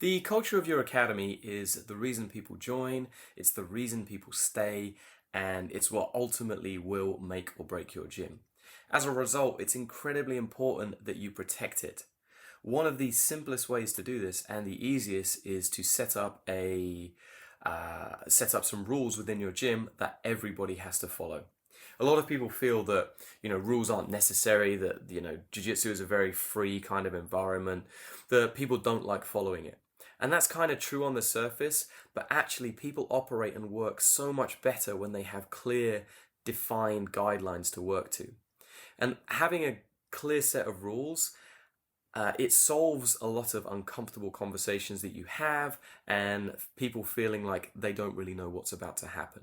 The culture of your academy is the reason people join, it's the reason people stay, and it's what ultimately will make or break your gym. As a result, it's incredibly important that you protect it. One of the simplest ways to do this, and the easiest, is to set up some rules within your gym that everybody has to follow. A lot of people feel that rules aren't necessary, that jiu-jitsu is a very free kind of environment, that people don't like following it. And that's kind of true on the surface, but actually people operate and work so much better when they have clear, defined guidelines to work to. And having a clear set of rules, it solves a lot of uncomfortable conversations that you have and people feeling like they don't really know what's about to happen.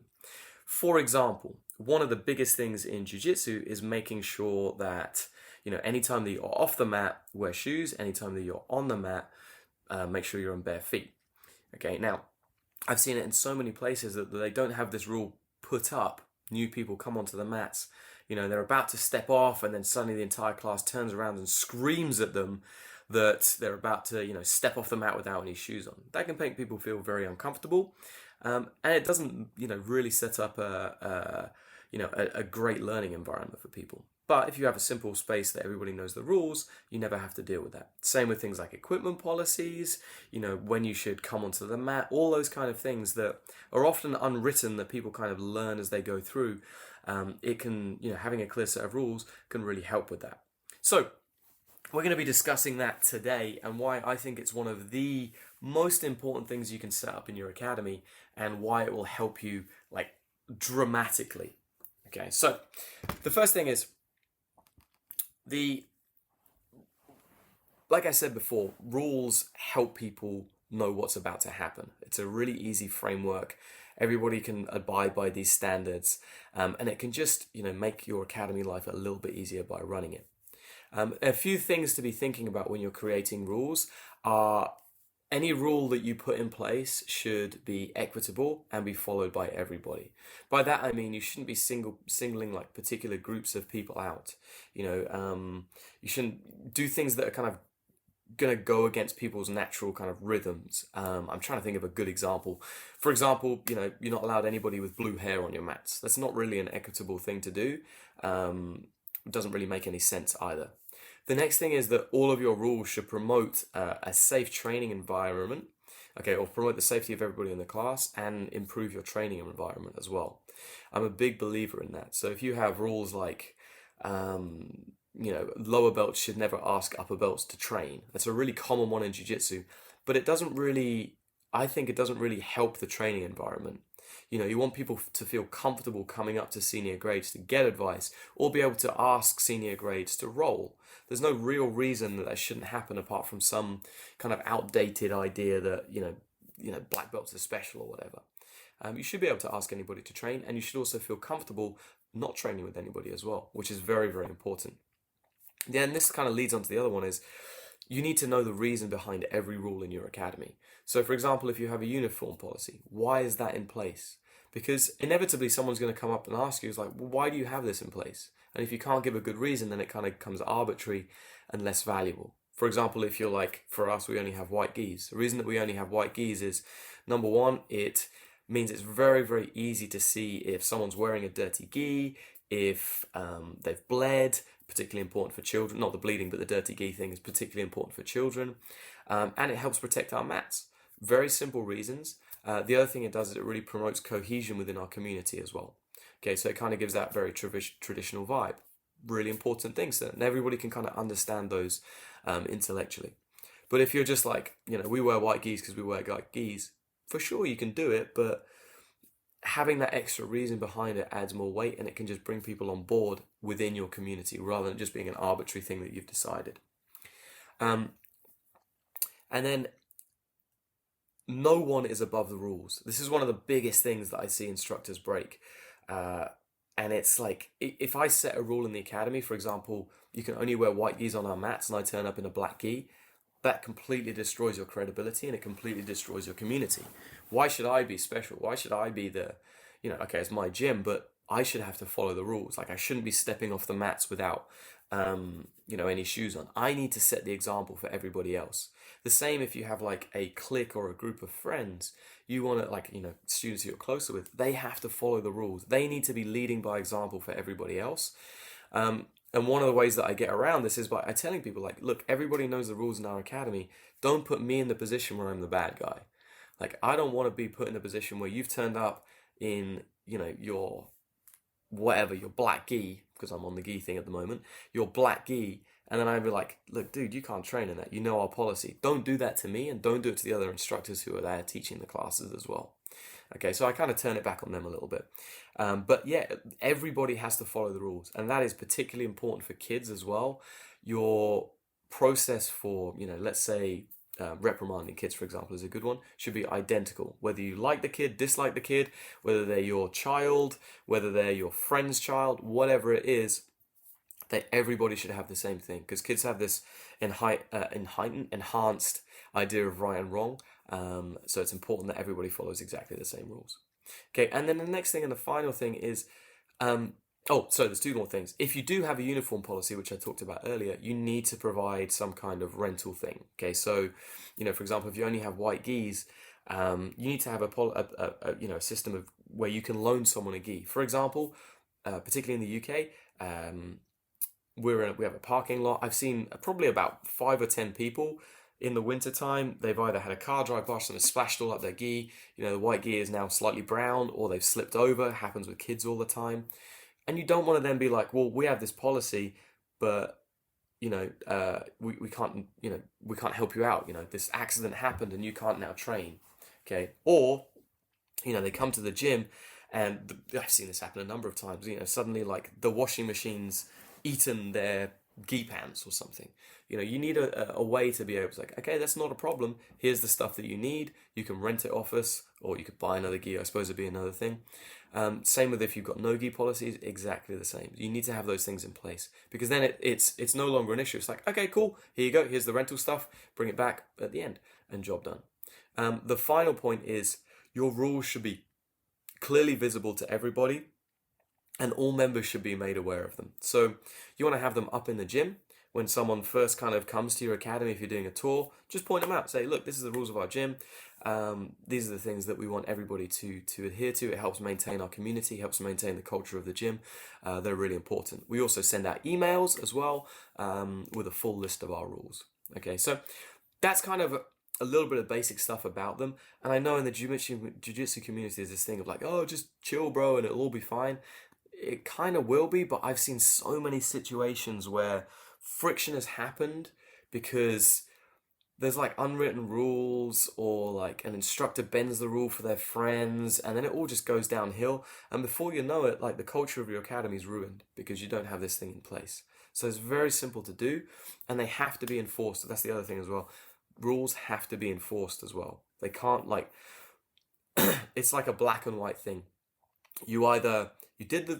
For example, one of the biggest things in jiu-jitsu is making sure that, anytime that you're off the mat, wear shoes. Anytime that you're on the mat, make sure you're on bare feet. Okay, now, I've seen it in so many places that they don't have this rule put up. New people come onto the mats, they're about to step off, and then suddenly the entire class turns around and screams at them that they're about to, step off the mat without any shoes on. That can make people feel very uncomfortable, and it doesn't, really set up a great learning environment for people. But if you have a simple space that everybody knows the rules, you never have to deal with that. Same with things like equipment policies, when you should come onto the mat, all those kind of things that are often unwritten that people kind of learn as they go through. It can, having a clear set of rules can really help with that. So we're going to be discussing that today and why I think it's one of the most important things you can set up in your academy and why it will help you dramatically. Okay, so the first thing is like I said before, rules help people know what's about to happen. It's a really easy framework. Everybody can abide by these standards, and it can just make your academy life a little bit easier by running it. A few things to be thinking about when you're creating rules are any rule that you put in place should be equitable and be followed by everybody. By that I mean you shouldn't be singling particular groups of people out. You shouldn't do things that are kind of going to go against people's natural kind of rhythms. I'm trying to think of a good example. For example, you're not allowed anybody with blue hair on your mats. That's not really an equitable thing to do. It doesn't really make any sense either. The next thing is that all of your rules should promote a safe training environment, okay, or promote the safety of everybody in the class and improve your training environment as well. I'm a big believer in that. So if you have rules like, lower belts should never ask upper belts to train. That's a really common one in jiu-jitsu, but I think it doesn't really help the training environment. You want people to feel comfortable coming up to senior grades to get advice or be able to ask senior grades to roll. There's no real reason that shouldn't happen apart from some kind of outdated idea that, black belts are special or whatever. You should be able to ask anybody to train, and you should also feel comfortable not training with anybody as well, which is very, very important. Yeah, and this kind of leads on to the other one is you need to know the reason behind every rule in your academy. So for example, if you have a uniform policy, why is that in place? Because inevitably someone's going to come up and ask you, well, why do you have this in place? And if you can't give a good reason, then it kind of becomes arbitrary and less valuable. For example, if you're for us, we only have white gis. The reason that we only have white gis is, number one, it means it's very, very easy to see if someone's wearing a dirty gi, if they've bled, particularly important for children. Not the bleeding, but the dirty gi thing is particularly important for children. And it helps protect our mats. Very simple reasons. The other thing it does is it really promotes cohesion within our community as well. Okay, so it kind of gives that very traditional vibe. Really important things, and everybody can kind of understand those intellectually. But if you're just we wear white gis because we wear white gis, for sure you can do it, but having that extra reason behind it adds more weight, and it can just bring people on board within your community rather than just being an arbitrary thing that you've decided. And then no one is above the rules. This is one of the biggest things that I see instructors break. And it's if I set a rule in the academy, for example, you can only wear white gis on our mats and I turn up in a black gi, that completely destroys your credibility and it completely destroys your community. Why should I be special? Why should I be okay, it's my gym, but I should have to follow the rules. Like I shouldn't be stepping off the mats without, any shoes on. I need to set the example for everybody else. The same if you have like a clique or a group of friends, you want to like, students you're closer with, they have to follow the rules. They need to be leading by example for everybody else. And one of the ways that I get around this is by telling people like, look, everybody knows the rules in our academy. Don't put me in the position where I'm the bad guy. Like I don't want to be put in a position where you've turned up in, your whatever, your black gi, because I'm on the gi thing at the moment, your black gi, and then I'd be like, look, dude, you can't train in that. You know our policy. Don't do that to me, and don't do it to the other instructors who are there teaching the classes as well. Okay, so I kind of turn it back on them a little bit. But yeah, everybody has to follow the rules, and that is particularly important for kids as well. Your process for, let's say, reprimanding kids, for example, is a good one, should be identical. Whether you like the kid, dislike the kid, whether they're your child, whether they're your friend's child, whatever it is, that everybody should have the same thing. Because kids have this enhanced idea of right and wrong. So it's important that everybody follows exactly the same rules. Okay, and then the next thing and the final thing is, there's two more things. If you do have a uniform policy, which I talked about earlier, you need to provide some kind of rental thing. Okay, so, for example, if you only have white gis, you need to have a system of where you can loan someone a gi. For example, particularly in the UK, we have a parking lot. I've seen probably about 5 or 10 people in the wintertime. They've either had a car drive past and has splashed all up their gi. The white gi is now slightly brown, or they've slipped over. It happens with kids all the time. And you don't want to then be like, well, we have this policy, but we can't, we can't help you out. This accident happened and you can't now train. Okay, or they come to the gym, and I've seen this happen a number of times. Suddenly like the washing machine's eaten their gi pants or something. You need a way to be able to like, okay, that's not a problem. Here's the stuff that you need. You can rent it off us, or you could buy another gi. I suppose would be another thing. Same with if you've got no gi policies, exactly the same. You need to have those things in place, because then it's no longer an issue. It's like, okay, cool, here you go. Here's the rental stuff. Bring it back at the end, and job done. The final point is your rules should be clearly visible to everybody, and all members should be made aware of them. So you want to have them up in the gym. When someone first kind of comes to your academy, if you're doing a tour, just point them out. Say, look, this is the rules of our gym. These are the things that we want everybody to adhere to. It helps maintain our community, helps maintain the culture of the gym. They're really important. We also send out emails as well with a full list of our rules. Okay, so that's kind of a little bit of basic stuff about them. And I know in the jiu-jitsu community there's this thing of like, oh, just chill, bro, and it'll all be fine. It kind of will be, but I've seen so many situations where friction has happened because there's like unwritten rules, or like an instructor bends the rule for their friends, and then it all just goes downhill. And before you know it, like the culture of your academy is ruined because you don't have this thing in place. So it's very simple to do, and they have to be enforced. That's the other thing as well. Rules have to be enforced as well. They can't it's like a black and white thing. You either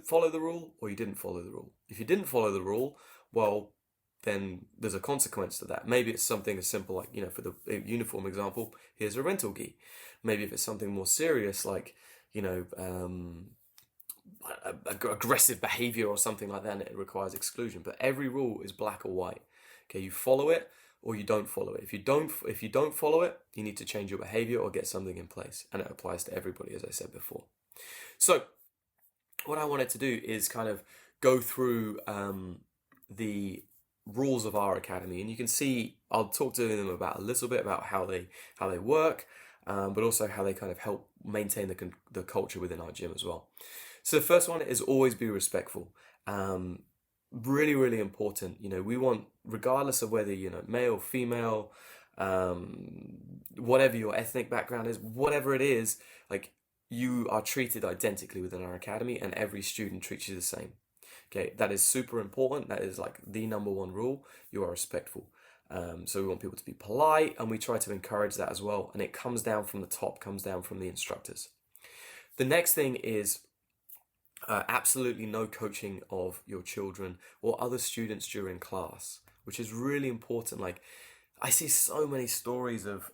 follow the rule or you didn't follow the rule. If you didn't follow the rule, well, then there's a consequence to that. Maybe it's something as simple like, for the uniform example, here's a rental gi. Maybe if it's something more serious like, aggressive behavior or something like that, and it requires exclusion. But every rule is black or white. Okay, you follow it or you don't follow it. If you don't follow it, you need to change your behavior or get something in place. And it applies to everybody, as I said before. So what I wanted to do is kind of go through the rules of our academy, and you can see I'll talk to them about a little bit about how they work, but also how they kind of help maintain the culture within our gym as well. So the first one is always be respectful. Really, really important. We want, regardless of whether male, female, whatever your ethnic background is, whatever it is, like you are treated identically within our academy, and every student treats you the same. Okay, that is super important. That is like the number one rule. You are respectful. So we want people to be polite, and we try to encourage that as well. And it comes down from the top, comes down from the instructors. The next thing is absolutely no coaching of your children or other students during class, which is really important. Like, I see so many stories of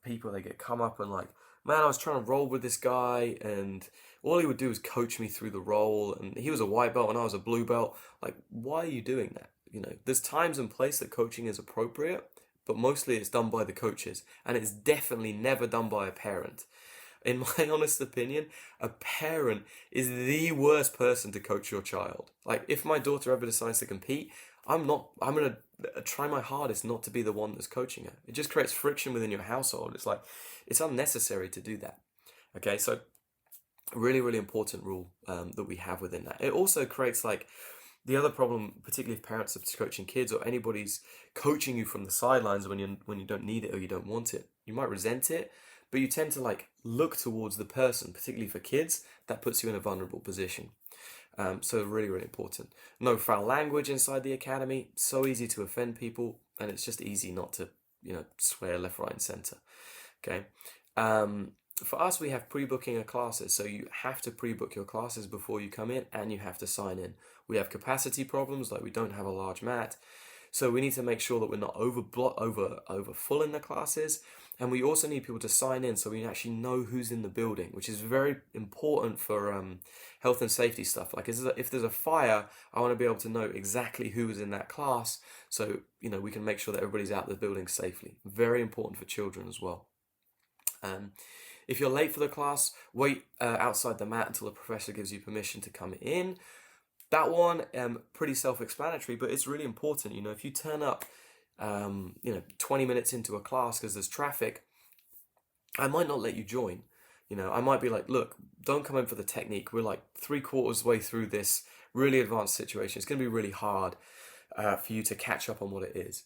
people, they get come up and like, man, I was trying to roll with this guy and all he would do is coach me through the roll, and he was a white belt and I was a blue belt. Like, why are you doing that? There's times and place that coaching is appropriate, but mostly it's done by the coaches, and it's definitely never done by a parent. In my honest opinion, a parent is the worst person to coach your child. Like, if my daughter ever decides to compete, I'm going to try my hardest not to be the one that's coaching her. It just creates friction within your household. It's like, it's unnecessary to do that. Okay, so really, really important rule that we have within that. It also creates like the other problem, particularly if parents are coaching kids or anybody's coaching you from the sidelines when you don't need it or you don't want it. You might resent it, but you tend to like look towards the person, particularly for kids. That puts you in a vulnerable position. So really, really important. No foul language inside the academy. So easy to offend people, and it's just easy not to swear left, right, and center. Okay. For us, we have pre-booking of classes, so you have to pre-book your classes before you come in, and you have to sign in. We have capacity problems, like we don't have a large mat, so we need to make sure that we're not over full in the classes, and we also need people to sign in so we actually know who's in the building, which is very important for health and safety stuff. Like if there's a fire, I want to be able to know exactly who is in that class, so we can make sure that everybody's out of the building safely. Very important for children as well. If you're late for the class, wait outside the mat until the professor gives you permission to come in. That one, pretty self-explanatory, but it's really important. If you turn up, 20 minutes into a class because there's traffic, I might not let you join. I might be like, look, don't come in for the technique. We're like 3/4 way through this really advanced situation. It's going to be really hard for you to catch up on what it is.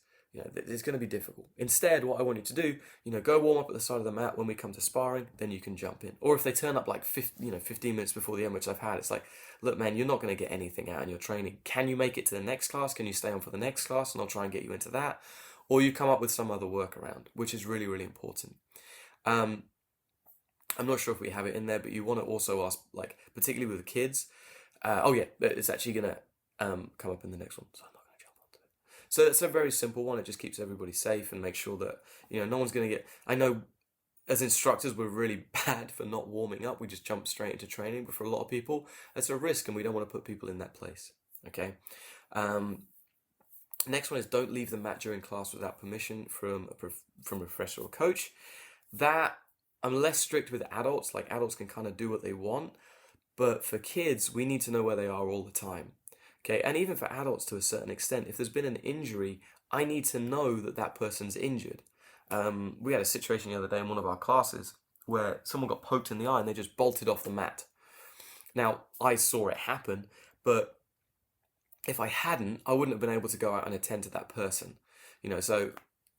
It's going to be difficult. Instead, what I want you to do, go warm up at the side of the mat. When we come to sparring, then you can jump in. Or if they turn up like 15 minutes before the end, which I've had, it's like, look, man, you're not going to get anything out in your training. Can you make it to the next class? Can you stay on for the next class? And I'll try and get you into that. Or you come up with some other workaround, which is really, really important. I'm not sure if we have it in there, but you want to also ask, like, particularly with the kids. It's actually going to come up in the next one. So So it's a very simple one. It just keeps everybody safe and makes sure that, no one's going to get... I know as instructors, we're really bad for not warming up. We just jump straight into training. But for a lot of people, it's a risk and we don't want to put people in that place. Okay. Next one is don't leave the mat during class without permission from a professor or coach. That, I'm less strict with adults. Like adults can kind of do what they want. But for kids, we need to know where they are all the time. Okay, and even for adults to a certain extent, if there's been an injury, I need to know that that person's injured. We had a situation the other day in one of our classes where someone got poked in the eye and they just bolted off the mat. Now, I saw it happen, but if I hadn't, I wouldn't have been able to go out and attend to that person. So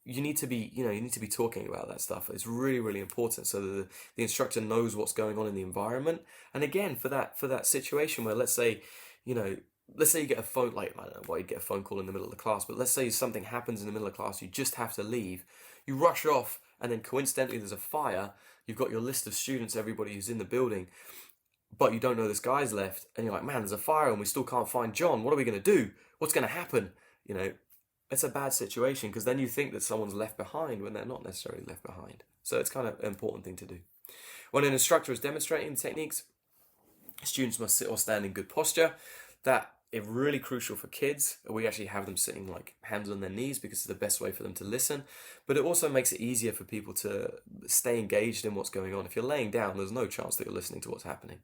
you need to be talking about that stuff. It's really, really important so that the instructor knows what's going on in the environment. And again, for that situation where let's say you get a phone, like, I don't know why you'd get a phone call in the middle of the class, but let's say something happens in the middle of class, you just have to leave. You rush off, and then coincidentally there's a fire. You've got your list of students, everybody who's in the building, but you don't know this guy's left, and you're like, man, there's a fire, and we still can't find John. What are we going to do? What's going to happen? It's a bad situation, because then you think that someone's left behind when they're not necessarily left behind. So it's kind of an important thing to do. When an instructor is demonstrating techniques, students must sit or stand in good posture. That is really crucial for kids. We actually have them sitting like hands on their knees because it's the best way for them to listen. But it also makes it easier for people to stay engaged in what's going on. If you're laying down, there's no chance that you're listening to what's happening.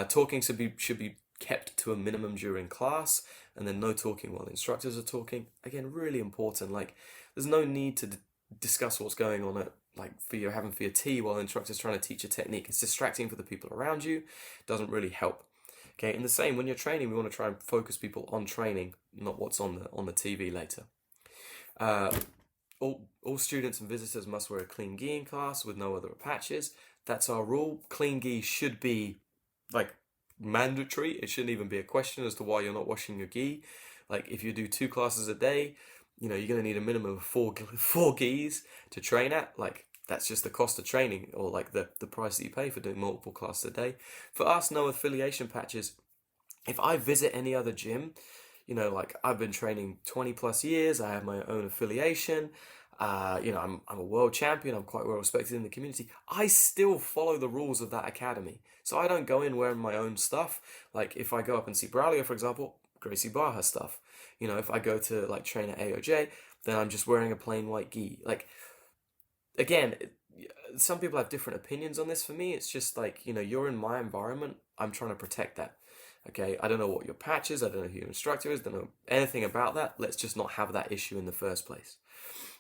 Talking should be kept to a minimum during class, and then no talking while the instructors are talking. Again, really important. Like, there's no need to discuss what's going on at for your tea while the instructor's trying to teach a technique. It's distracting for the people around you. It doesn't really help. Okay, and the same, when you're training, we want to try and focus people on training, not what's on the TV later. All students and visitors must wear a clean gi in class with no other patches. That's our rule. Clean gi should be mandatory. It shouldn't even be a question as to why you're not washing your gi. If you do 2 classes a day, you're going to need a minimum of 4 gis to train at. That's just the cost of training, or the price that you pay for doing multiple classes a day. For us, no affiliation patches. If I visit any other gym, I've been training 20 plus years, I have my own affiliation, I'm a world champion, I'm quite well respected in the community, I still follow the rules of that academy. So I don't go in wearing my own stuff. Like if I go up and see Braulio, for example, Gracie bar her stuff. If I go to like train at AOJ, then I'm just wearing a plain white gi. Like, again, some people have different opinions on this. For me, it's just like, you're in my environment, I'm trying to protect that. Okay, I don't know what your patch is, I don't know who your instructor is, don't know anything about that. Let's just not have that issue in the first place.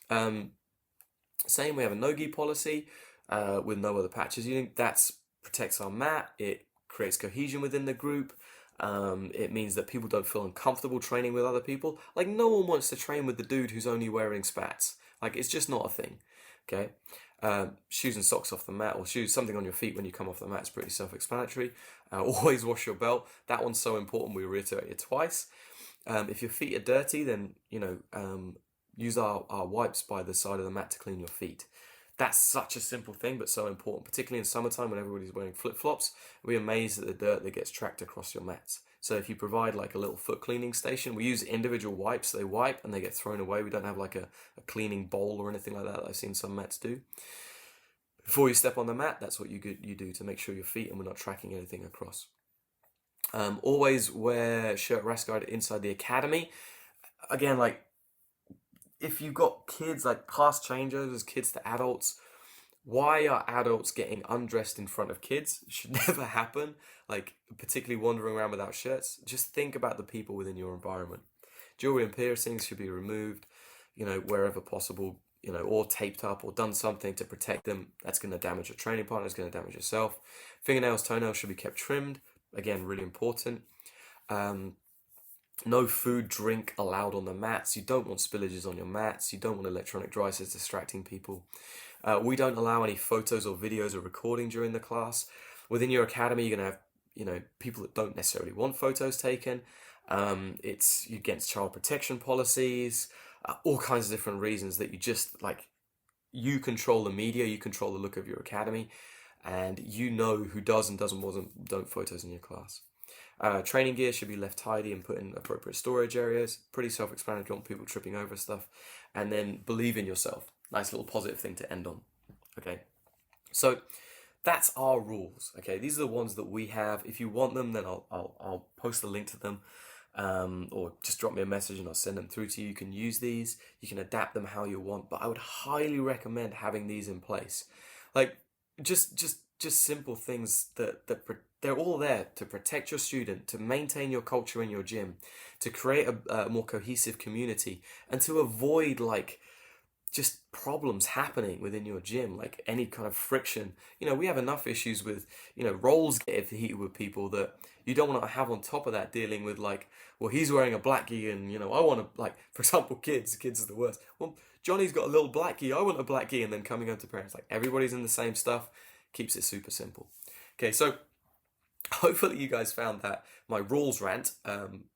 Same, we have a no-gi policy with no other patches. That protects our mat, it creates cohesion within the group. It means that people don't feel uncomfortable training with other people. Like, no one wants to train with the dude who's only wearing spats. Like, it's just not a thing. Okay, shoes and socks off the mat, or something on your feet when you come off the mat is pretty self-explanatory. Always wash your belt. That one's so important, we reiterate it twice. If your feet are dirty, then use our wipes by the side of the mat to clean your feet. That's such a simple thing, but so important, particularly in summertime when everybody's wearing flip-flops. We're amazed at the dirt that gets tracked across your mats. So if you provide like a little foot cleaning station, we use individual wipes. They wipe and they get thrown away. We don't have like a cleaning bowl or anything like that I've seen some mats do. Before you step on the mat, that's what you do to make sure your feet and we're not tracking anything across. Always wear shirt rash guard inside the academy. Again, like, if you've got kids, like class changeovers, kids to adults, why are adults getting undressed in front of kids? It should never happen. Like, particularly wandering around without shirts. Just think about the people within your environment. Jewelry and piercings should be removed, wherever possible, or taped up or done something to protect them. That's going to damage your training partner, it's going to damage yourself. Fingernails, toenails should be kept trimmed. Again, really important. No food, drink allowed on the mats. You don't want spillages on your mats. You don't want electronic devices distracting people. We don't allow any photos or videos or recording during the class. Within your academy, you're going to have, people that don't necessarily want photos taken. It's against child protection policies, all kinds of different reasons that you control the media, you control the look of your academy, and who does and don't photos in your class. Training gear should be left tidy and put in appropriate storage areas. Pretty self-explanatory, don't want people tripping over stuff. And then believe in yourself. Nice little positive thing to end on. Okay, so that's our rules. Okay, these are the ones that we have. If you want them, then I'll post a link to them, or just drop me a message and I'll send them through to you. You can use these. You can adapt them how you want. But I would highly recommend having these in place. Like, just simple things that they're all there to protect your student, to maintain your culture in your gym, to create a more cohesive community, and to avoid just problems happening within your gym, like any kind of friction. We have enough issues with, roles get heated with people that you don't want to have on top of that, dealing with he's wearing a black gi and, I want to, for example, kids are the worst. Well, Johnny's got a little black gi, I want a black gi, and then coming home to parents, everybody's in the same stuff, keeps it super simple. Okay, so hopefully you guys found that my rules rant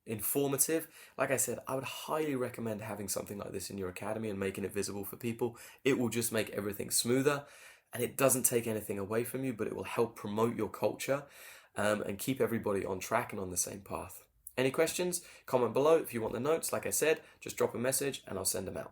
informative. Like I said, I would highly recommend having something like this in your academy and making it visible for people. It will just make everything smoother, and it doesn't take anything away from you, but it will help promote your culture and keep everybody on track and on the same path. Any questions? Comment below. If you want the notes, like I said, just drop a message and I'll send them out.